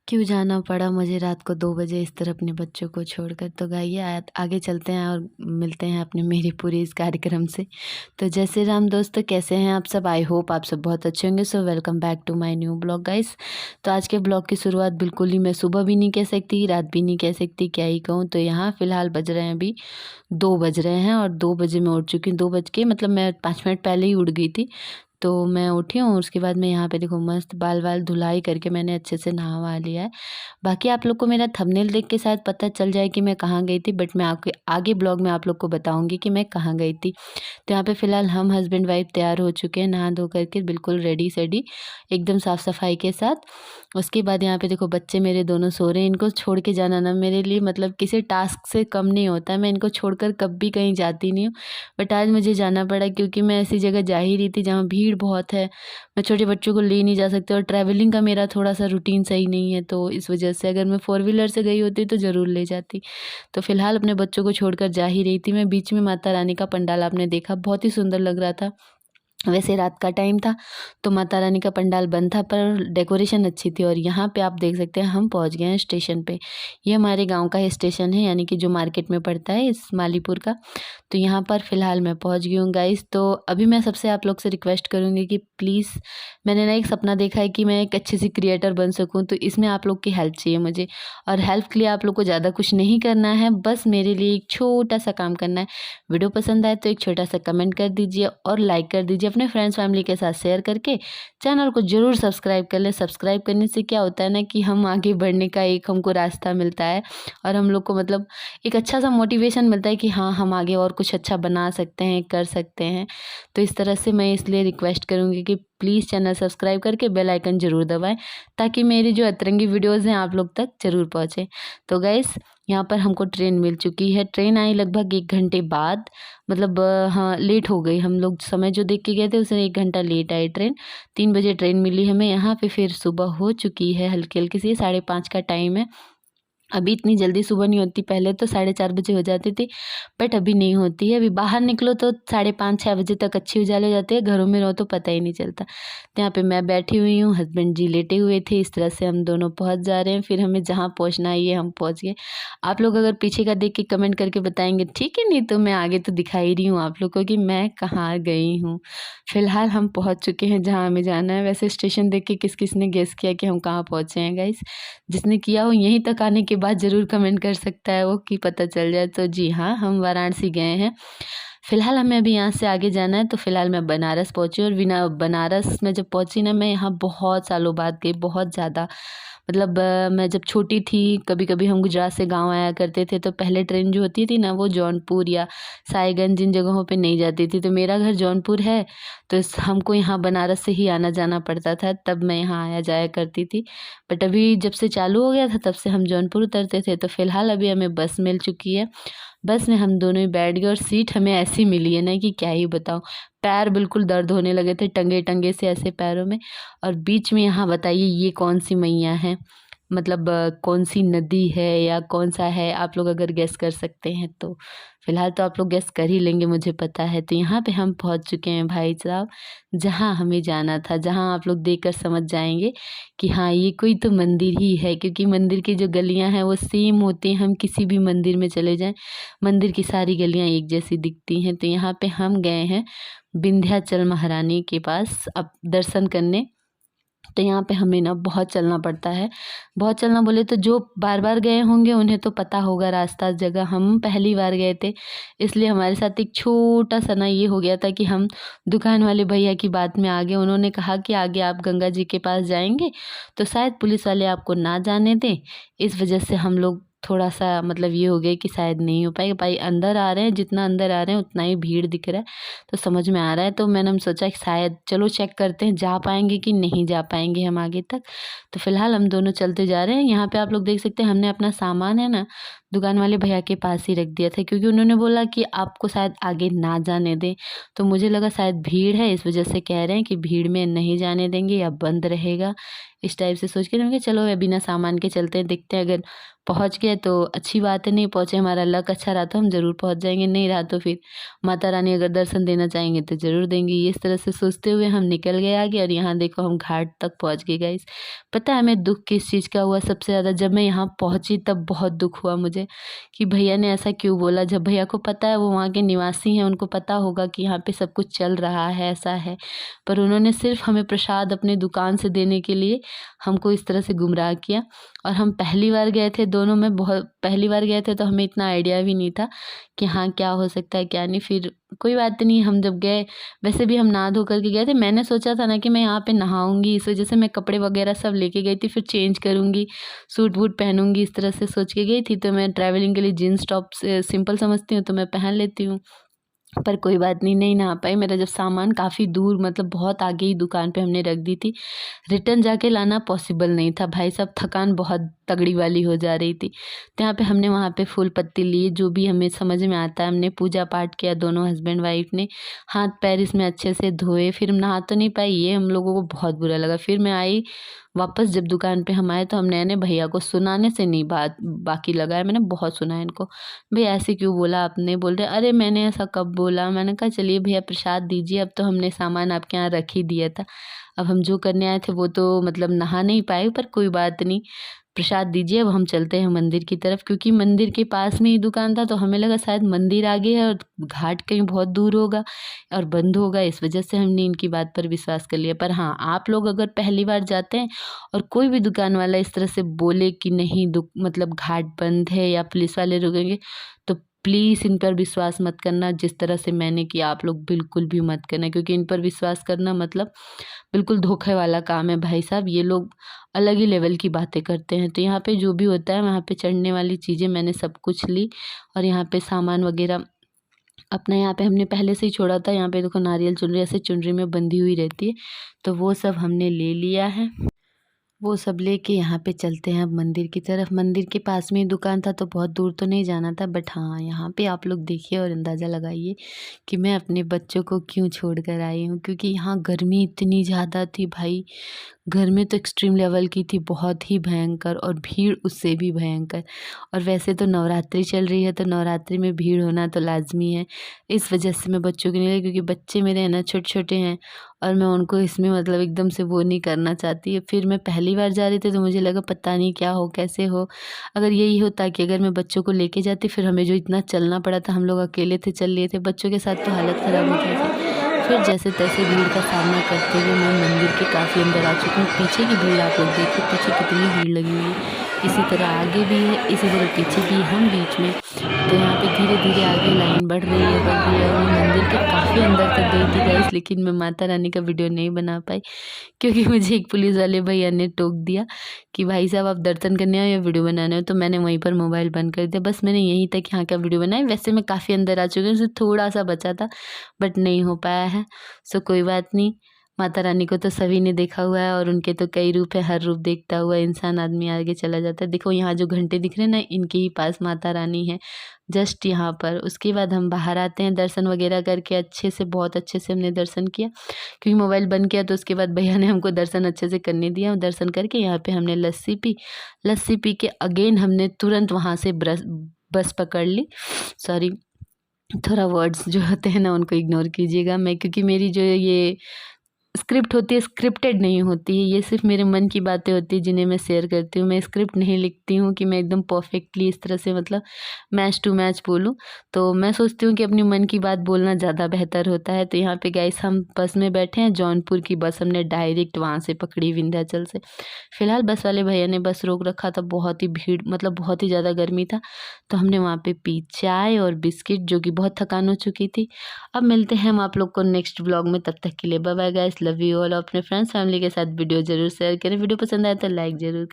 क्यों जाना पड़ा मुझे रात को 2 बजे इस तरह अपने बच्चों को छोड़कर। तो गाइए आगे चलते हैं और मिलते हैं अपने मेरी पूरी इस कार्यक्रम से। तो जय श्री राम दोस्तों, कैसे हैं आप सब? आई होप आप सब बहुत अच्छे होंगे। So welcome back to my new blog guys. तो आज के ब्लॉग की शुरुआत बिल्कुल ही मैं सुबह भी नहीं कह सकती, रात भी नहीं कह सकती, क्या ही कहूँ। तो यहाँ फ़िलहाल बज रहे हैं अभी 2 बज रहे हैं और 2 बजे मैं उठ चुकी हूँ। 2 बज के मतलब मैं 5 मिनट पहले ही उठ गई थी। तो मैं उठी हूँ, उसके बाद मैं यहाँ पे देखो मस्त बाल धुलाई करके मैंने अच्छे से नहा वहा लिया है। बाकी आप लोग को मेरा थंबनेल देख के शायद पता चल जाए कि मैं कहाँ गई थी, बट मैं आपके आगे ब्लॉग में आप लोग को बताऊंगी कि मैं कहाँ गई थी। तो यहाँ पे फ़िलहाल हम हस्बैंड वाइफ तैयार हो चुके हैं, नहा धो करके बिल्कुल रेडी सेडी, एकदम साफ़ सफाई के साथ। उसके बाद यहाँ पे देखो बच्चे मेरे दोनों सो रहे हैं। इनको छोड़ के जाना ना मेरे लिए मतलब किसी टास्क से कम नहीं होता है। मैं इनको छोड़कर कभी कहीं जाती नहीं हूँ, बट आज मुझे जाना पड़ा क्योंकि मैं ऐसी जगह जा ही रही थी जहाँ भीड़ बहुत है। मैं छोटे बच्चों को ले नहीं जा सकती और ट्रैवलिंग का मेरा थोड़ा सा रूटीन सही नहीं है, तो इस वजह से अगर मैं 4 व्हीलर से गई होती तो ज़रूर ले जाती। तो फ़िलहाल अपने बच्चों को छोड़कर जा ही रही थी मैं। बीच में माता रानी का पंडाल आपने देखा, बहुत ही सुंदर लग रहा था। वैसे रात का टाइम था तो माता रानी का पंडाल बंद था, पर डेकोरेशन अच्छी थी। और यहाँ पे आप देख सकते हैं हम पहुँच गए हैं स्टेशन पे। ये हमारे गांव का ही स्टेशन है, यानी कि जो मार्केट में पड़ता है इस मालीपुर का। तो यहाँ पर फ़िलहाल मैं पहुँच गई हूँ गाइस। तो अभी मैं सबसे आप लोग से रिक्वेस्ट करूँगी कि प्लीज़, मैंने ना एक सपना देखा है कि मैं एक अच्छी सी क्रिएटर बन सकूँ, तो इसमें आप लोग की हेल्प चाहिए मुझे। और हेल्प के लिए आप लोग को ज़्यादा कुछ नहीं करना है, बस मेरे लिए एक छोटा सा काम करना है। वीडियो पसंद आए तो एक छोटा सा कमेंट कर दीजिए और लाइक कर दीजिए। अपने फ्रेंड्स फैमिली के साथ शेयर करके चैनल को ज़रूर सब्सक्राइब कर लें। सब्सक्राइब करने से क्या होता है ना कि हम आगे बढ़ने का एक हमको रास्ता मिलता है और हम लोग को मतलब एक अच्छा सा मोटिवेशन मिलता है कि हाँ, हम आगे और कुछ अच्छा बना सकते हैं, कर सकते हैं। तो इस तरह से मैं इसलिए रिक्वेस्ट करूँगी कि प्लीज़ चैनल सब्सक्राइब करके बेल आइकन ज़रूर दबाएं, ताकि मेरी जो अतरंगी वीडियोज़ हैं आप लोग तक ज़रूर पहुँचे। तो गाइस, यहाँ पर हमको ट्रेन मिल चुकी है। ट्रेन आई लगभग 1 घंटे बाद, मतलब हाँ, लेट हो गई। हम लोग समय जो देख के गए थे उससे 1 घंटा लेट आई ट्रेन। 3 बजे ट्रेन मिली हमें यहाँ पे। फिर सुबह हो चुकी है हल्की-हल्की सी, 5:30 का टाइम है। अभी इतनी जल्दी सुबह नहीं होती, पहले तो 4:30 बजे हो जाती थी, बट अभी नहीं होती है। अभी बाहर निकलो तो 5:30-6 बजे तक अच्छी उजाले हो जाती है, घरों में रहो तो पता ही नहीं चलता। तो यहाँ पे मैं बैठी हुई हूँ, हस्बैंड जी लेटे हुए थे। इस तरह से हम दोनों पहुँच जा रहे हैं। फिर हमें जहाँ पहुँचना है ये हम पहुँच गए। आप लोग अगर पीछे का देख के कमेंट करके बताएंगे ठीक है, नहीं तो मैं आगे तो दिखा ही रही हूँ आप लोग को कि मैं कहाँ गई हूँ। फिलहाल हम पहुँच चुके हैं जहाँ हमें जाना है। वैसे स्टेशन देख के किस किस ने गेस किया कि हम कहाँ पहुँचे हैं गाइस? जिसने किया हो यहीं तक आने के बाद ज़रूर कमेंट कर सकता है वो, कि पता चल जाए। तो जी हाँ, हम वाराणसी गए हैं। फ़िलहाल हमें अभी यहाँ से आगे जाना है। तो फ़िलहाल मैं बनारस पहुँची और बनारस में जब पहुँची ना, मैं यहाँ बहुत सालों बाद गई, बहुत ज़्यादा। मतलब मैं जब छोटी थी, कभी-कभी हम गुजरात से गाँव आया करते थे, तो पहले ट्रेन जो होती थी ना वो जौनपुर या साहिबगंज इन जगहों पे नहीं जाती थी। तो मेरा घर जौनपुर है, तो हमको यहाँ बनारस से ही आना-जाना पड़ता था, तब मैं यहाँ आया जाया करती थी। बट अभी जब से चालू हो गया था तब से हम जौनपुर उतरते थे। तो फ़िलहाल अभी हमें बस मिल चुकी है। बस में हम दोनों ही बैठ गए और सीट हमें ऐसी मिली है ना कि क्या ही बताऊँ। पैर बिल्कुल दर्द होने लगे थे, टंगे-टंगे से ऐसे पैरों में। और बीच में यहाँ बताइए ये कौन-सी मैया हैं? मतलब कौन-सी नदी है या कौन-सा है, आप लोग अगर गेस कर सकते हैं तो। फ़िलहाल तो आप लोग गेस कर ही लेंगे मुझे पता है। तो यहाँ पे हम पहुँच चुके हैं भाई साहब, जहाँ हमें जाना था, जहाँ आप लोग देखकर समझ जाएँगे कि हाँ, ये कोई तो मंदिर ही है, क्योंकि मंदिर की जो गलियाँ हैं वो सेम होती हैं। हम किसी भी मंदिर में चले जाएँ, मंदिर की सारी गलियाँ एक जैसी दिखती हैं। तो यहाँ पे हम गए हैं विंध्याचल महारानी के पास अब दर्शन करने। तो यहाँ पे हमें ना बहुत चलना पड़ता है। बहुत चलना बोले तो जो बार-बार गए होंगे उन्हें तो पता होगा रास्ता, जगह। हम पहली बार गए थे, इसलिए हमारे साथ एक छोटा-सा ना ये हो गया था कि हम दुकान वाले भैया की बात में आ गए। उन्होंने कहा कि आगे आप गंगा जी के पास जाएँगे तो शायद पुलिस वाले आपको ना जाने दें। इस वजह से हम लोग थोड़ा-सा मतलब ये हो गया कि शायद नहीं हो पाएगा। भाई अंदर आ रहे हैं, जितना अंदर आ रहे हैं उतना ही भीड़ दिख रहा है, तो समझ में आ रहा है। तो मैंने हम सोचा कि शायद चलो चेक करते हैं जा पाएँगे कि नहीं जा पाएँगे हम आगे तक। तो फ़िलहाल हम दोनों चलते जा रहे हैं। यहाँ पे आप लोग देख सकते हैं हमने अपना सामान है ना दुकान वाले भैया के पास ही रख दिया था, क्योंकि उन्होंने बोला कि आपको शायद आगे ना जाने दें। तो मुझे लगा शायद भीड़ है, इस वज़ह से कह रहे हैं कि भीड़ में नहीं जाने देंगे या बंद रहेगा। इस टाइप से सोच के मैंने कहा चलो बिना सामान के चलते हैं, देखते हैं, अगर पहुँच गए तो अच्छी बात है, नहीं पहुँचे हमारा लक अच्छा रहा तो हम ज़रूर पहुँच जाएँगे, नहीं रहा तो फिर माता रानी अगर दर्शन देना चाहेंगे तो ज़रूर देंगी। इस तरह से सोचते हुए हम निकल गए आगे और यहाँ देखो हम घाट तक पहुँच गए गाइस। पता है हमें दुःख किस चीज़ का हुआ सबसे ज़्यादा? जब मैं यहाँ पहुँची तब बहुत दुःख हुआ मुझे कि भैया ने ऐसा क्यों बोला। जब भैया को पता है, वो वहाँ के निवासी हैं, उनको पता होगा कि यहाँ पे सब कुछ चल रहा है, ऐसा है, पर उन्होंने सिर्फ़ हमें प्रसाद अपने दुकान से देने के लिए हमको इस तरह से गुमराह किया। और हम पहली बार गए थे दोनों में, बहुत पहली बार गए थे तो हमें इतना आइडिया भी नहीं था कि हाँ, क्या हो सकता है क्या नहीं। फिर कोई बात नहीं, हम जब गए, वैसे भी हम नहा धो कर के गए थे। मैंने सोचा था ना कि मैं यहाँ पे नहाऊँगी, इस वज़ह से मैं कपड़े वग़ैरह सब लेके गई थी, फिर चेंज करूँगी, सूट वूट पहनूँगी, इस तरह से सोच के गई थी। तो मैं ट्रैवलिंग के लिए जीन्स टॉप से सिंपल समझती हूँ तो मैं पहन लेती हूँ। पर कोई बात नहीं, नहीं नहा पाई। मेरा जब सामान काफ़ी दूर, मतलब बहुत आगे ही दुकान पे हमने रख दी थी, रिटर्न जाके लाना पॉसिबल नहीं था। भाई साहब थकान बहुत तगड़ी वाली हो जा रही थी। तो यहाँ पे हमने वहाँ पे फूल पत्ती लिए, जो भी हमें समझ में आता है, हमने पूजा पाठ किया, दोनों हस्बैंड वाइफ ने हाथ पैर इसमें अच्छे से धोए। फिर हम नहा तो नहीं पाई, ये हम लोगों को बहुत बुरा लगा। फिर मैं आई वापस, जब दुकान पे हम आए तो हमने मैंने भैया को सुनाने से नहीं बात बाकी लगाया, मैंने बहुत सुनाया इनको, भैया ऐसे क्यों बोला आपने? बोल रहे अरे मैंने ऐसा कब बोला? मैंने कहा चलिए भैया प्रसाद दीजिए, अब तो हमने सामान आपके यहाँ रख ही दिया था, अब हम जो करने आए थे वो तो मतलब नहा नहीं पाए, पर कोई बात नहीं, प्रसाद दीजिए, अब हम चलते हैं मंदिर की तरफ। क्योंकि मंदिर के पास में ही दुकान था तो हमें लगा शायद मंदिर आगे है और घाट कहीं बहुत दूर होगा और बंद होगा, इस वजह से हमने इनकी बात पर विश्वास कर लिया। पर हाँ, आप लोग अगर पहली बार जाते हैं और कोई भी दुकान वाला इस तरह से बोले कि नहीं मतलब घाट बंद है या पुलिस वाले रुकेंगे, तो प्लीज़ इन पर विश्वास मत करना। जिस तरह से मैंने किया, आप लोग बिल्कुल भी मत करना, क्योंकि इन पर विश्वास करना मतलब बिल्कुल धोखे वाला काम है भाई साहब। ये लोग अलग ही लेवल की बातें करते हैं। तो यहाँ पे जो भी होता है, वहाँ पे चढ़ने वाली चीज़ें मैंने सब कुछ ली और यहाँ पे सामान वगैरह अपना यहाँ पे हमने पहले से ही छोड़ा था। यहाँ पे देखो नारियल चुनरी ऐसे चुनरी में बंधी हुई रहती है, तो वो सब हमने ले लिया है। वो सब लेके यहाँ पे चलते हैं अब मंदिर की तरफ। मंदिर के पास में ही दुकान था तो बहुत दूर तो नहीं जाना था, बट हाँ, यहाँ पे आप लोग देखिए और अंदाज़ा लगाइए कि मैं अपने बच्चों को क्यों छोड़ कर आई हूँ। क्योंकि यहाँ गर्मी इतनी ज़्यादा थी भाई, गर्मी तो एक्सट्रीम लेवल की थी, बहुत ही भयंकर, और भीड़ उससे भी भयंकर। और वैसे तो नवरात्रि चल रही है तो नवरात्रि में भीड़ होना तो लाज़मी है। इस वजह से मैं बच्चों को नहीं लाई, क्योंकि बच्चे मेरे है ना छोटे-छोटे हैं और मैं उनको इसमें मतलब एकदम से वो नहीं करना चाहती। फिर मैं पहली बार जा रही थी तो मुझे लगा पता नहीं क्या हो, कैसे हो। अगर यही होता कि अगर मैं बच्चों को लेके जाती, फिर हमें जो इतना चलना पड़ा था, हम लोग अकेले थे चल लिए थे, बच्चों के साथ तो हालत ख़राब हो गई थी। फिर जैसे तैसे भीड़ का सामना करते हुए मैं मंदिर के काफ़ी अंदर आ चुकी हूँ। पीछे की भीड़ आप लोग देखिए, पीछे कितनी भीड़ लगी हुई है। इसी तरह आगे भी है, इसी तरह पीछे भी, हम बीच में। तो यहाँ पे धीरे-धीरे आगे लाइन बढ़ रही है, बढ़ रही है, और मैं मंदिर के काफ़ी अंदर तक गई थी गाइस, लेकिन मैं माता रानी का वीडियो नहीं बना पाई, क्योंकि मुझे एक पुलिस वाले भैया ने टोक दिया कि भाई साहब आप दर्शन करने आओ या वीडियो बनाने हो। तो मैंने वहीं पर मोबाइल बंद कर दिया। बस मैंने यहीं तक यहाँ का वीडियो बनाया। वैसे मैं काफ़ी अंदर आ चुकी हूँ, सिर्फ थोड़ा-सा बचा था, बट नहीं हो पाया है। सो कोई बात नहीं, माता रानी को तो सभी ने देखा हुआ है और उनके तो कई रूप है, हर रूप देखता हुआ इंसान आदमी आगे चला जाता है। देखो यहाँ जो घंटे दिख रहे हैं ना, इनके ही पास माता रानी है, जस्ट यहाँ पर। उसके बाद हम बाहर आते हैं, दर्शन वगैरह करके अच्छे से, बहुत अच्छे से हमने दर्शन किया, क्योंकि मोबाइल बंद किया। तो उसके बाद भैया ने हमको दर्शन अच्छे से करने दिया। दर्शन करके यहाँ पे हमने लस्सी पी। लस्सी पी के अगेन हमने तुरंत वहाँ से बस पकड़ ली। सॉरी, थोड़ा वर्ड्स जो होते हैं ना उनको इग्नोर कीजिएगा। मैं, क्योंकि मेरी जो ये स्क्रिप्ट होती है, स्क्रिप्टेड नहीं होती है, ये सिर्फ मेरे मन की बातें होती हैं जिन्हें मैं शेयर करती हूँ। मैं स्क्रिप्ट नहीं लिखती हूँ कि मैं एकदम परफेक्टली इस तरह से मतलब मैच टू मैच बोलूँ। तो मैं सोचती हूँ कि अपनी मन की बात बोलना ज़्यादा बेहतर होता है। तो यहाँ पे गाइस हम बस में बैठे हैं, जौनपुर की बस हमने डायरेक्ट वहाँ से पकड़ी, विंध्याचल से। फिलहाल बस वाले भैया ने बस रोक रखा था, बहुत ही भीड़, मतलब बहुत ही ज़्यादा गर्मी था, तो हमने वहाँ पे पी चाय और बिस्किट, जो कि बहुत थकान हो चुकी थी। अब मिलते हैं हम आप लोग को नेक्स्ट ब्लॉग में, तब तक के लिए bye bye guys, love you all. अपने फ्रेंड्स फैमिली के साथ वीडियो ज़रूर शेयर करें, वीडियो पसंद आए तो लाइक ज़रूर